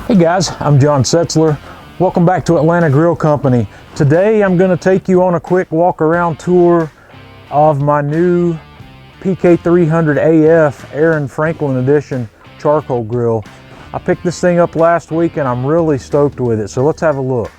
Hey guys, I'm John Setzler. Welcome back to Atlanta Grill Company. Today I'm going to take you on a quick walk around tour of my new PK300AF Aaron Franklin Edition charcoal grill. I picked this thing up last week and I'm really stoked with it, so let's have a look.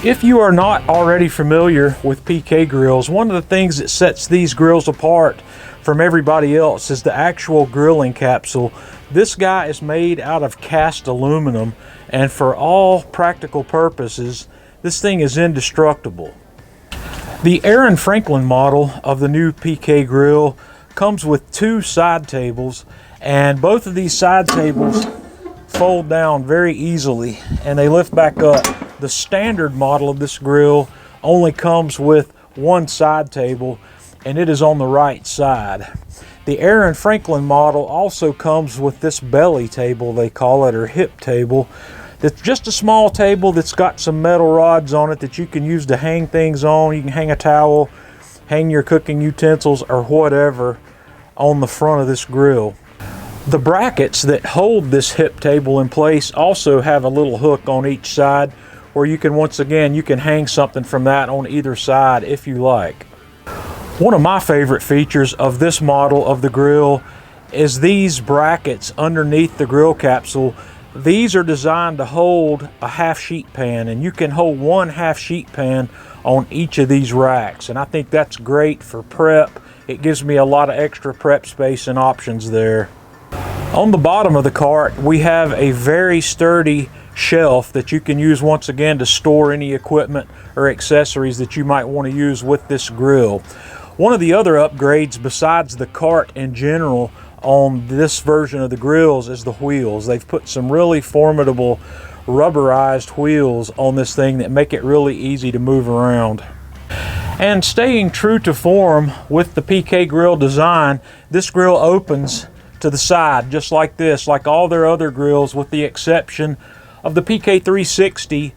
If you are not already familiar with PK grills, one of the things that sets these grills apart from everybody else is the actual grilling capsule. This guy is made out of cast aluminum, and for all practical purposes, this thing is indestructible. The Aaron Franklin model of the new PK grill comes with two side tables, and both of these side tables fold down very easily and they lift back up. The standard model of this grill only comes with one side table, and it is on the right side. The Aaron Franklin model also comes with this belly table, they call it, or hip table. It's just a small table that's got some metal rods on it that you can use to hang things on. You can hang a towel, hang your cooking utensils, or whatever on the front of this grill. The brackets that hold this hip table in place also have a little hook on each side, where you can, once again, you can hang something from that on either side if you like. One of my favorite features of this model of the grill is these brackets underneath the grill capsule. These are designed to hold a half sheet pan, and you can hold one half sheet pan on each of these racks, and I think that's great for prep. It gives me a lot of extra prep space and options there. On the bottom of the cart, we have a very sturdy shelf that you can use once again to store any equipment or accessories that you might want to use with this grill. One of the other upgrades besides the cart in general on this version of the grills is the wheels. They've put some really formidable rubberized wheels on this thing that make it really easy to move around. And staying true to form with the PK grill design, this grill opens to the side just like this, like all their other grills, with the exception of the PK360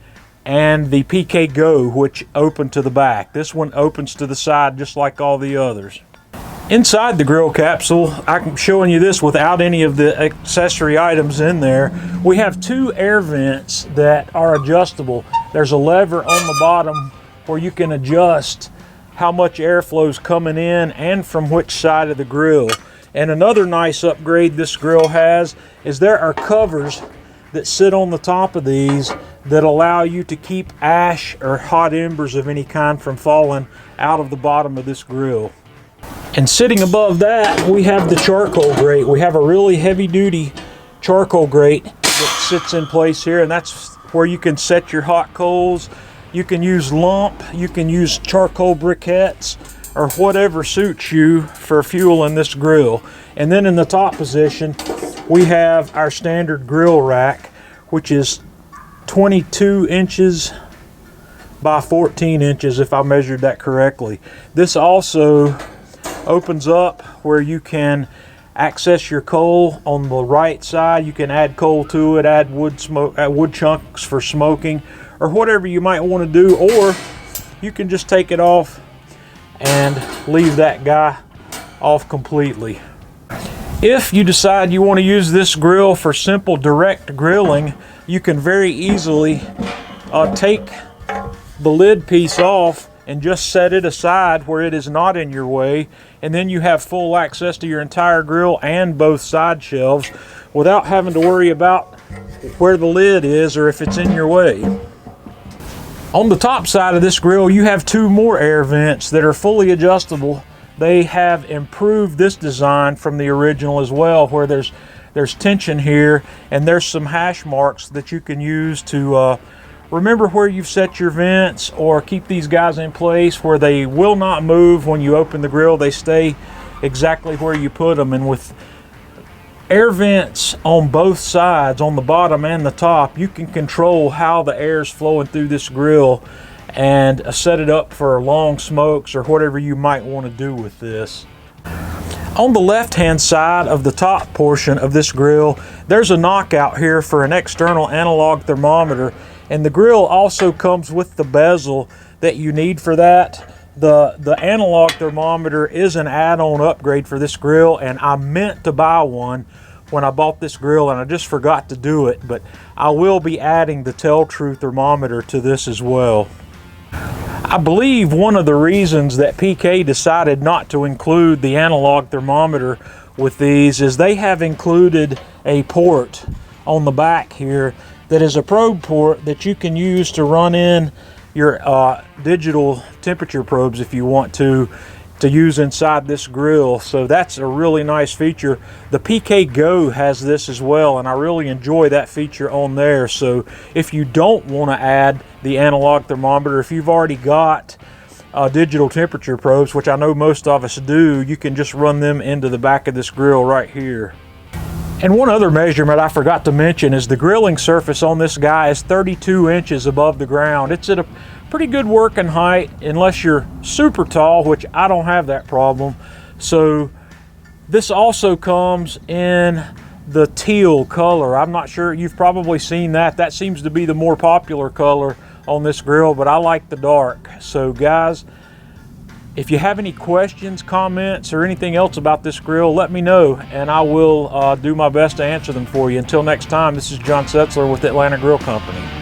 and the PK Go, which open to the back. This one opens to the side just like all the others. Inside the grill capsule, I'm showing you this without any of the accessory items in there. We have two air vents that are adjustable. There's a lever on the bottom where you can adjust how much airflow is coming in and from which side of the grill. And another nice upgrade this grill has is there are covers that sit on the top of these that allow you to keep ash or hot embers of any kind from falling out of the bottom of this grill. And sitting above that, we have the charcoal grate. We have a really heavy-duty charcoal grate that sits in place here, and that's where you can set your hot coals. You can use lump, you can use charcoal briquettes, or whatever suits you for fuel in this grill. And then in the top position, we have our standard grill rack, which is 22 inches by 14 inches if I measured that correctly. This also opens up where you can access your coal on the right side. You can add coal to it, add wood chunks for smoking, or whatever you might want to do, or you can just take it off and leave that guy off completely. If you decide you want to use this grill for simple direct grilling, you can very easily take the lid piece off and just set it aside where it is not in your way, and then you have full access to your entire grill and both side shelves without having to worry about where the lid is or if it's in your way. On the top side of this grill, you have two more air vents that are fully adjustable. They have improved this design from the original as well, where there's tension here and there's some hash marks that you can use to remember where you've set your vents, or keep these guys in place where they will not move when you open the grill. They stay exactly where you put them. And with air vents on both sides, on the bottom and the top, you can control how the air is flowing through this grill and set it up for long smokes or whatever you might want to do with this. On the left-hand side of the top portion of this grill, there's a knockout here for an external analog thermometer, and the grill also comes with the bezel that you need for that. The analog thermometer is an add-on upgrade for this grill, and I meant to buy one when I bought this grill and I just forgot to do it, but I will be adding the Tell-Tru thermometer to this as well. I believe one of the reasons that PK decided not to include the analog thermometer with these is they have included a port on the back here that is a probe port that you can use to run in your digital temperature probes if you want to use inside this grill. So that's a really nice feature. The PK Go has this as well, and I really enjoy that feature on there. So if you don't want to add the analog thermometer, if you've already got digital temperature probes, which I know most of us do, you can just run them into the back of this grill right here. And one other measurement I forgot to mention is the grilling surface on this guy is 32 inches above the ground. It's at a pretty good working height unless you're super tall, which I don't have that problem. So this also comes in the teal color. I'm not sure, you've probably seen that. That seems to be the more popular color on this grill, but I like the dark. So guys, if you have any questions, comments, or anything else about this grill, let me know, and I will do my best to answer them for you. Until next time, this is John Setzler with Atlanta Grill Company.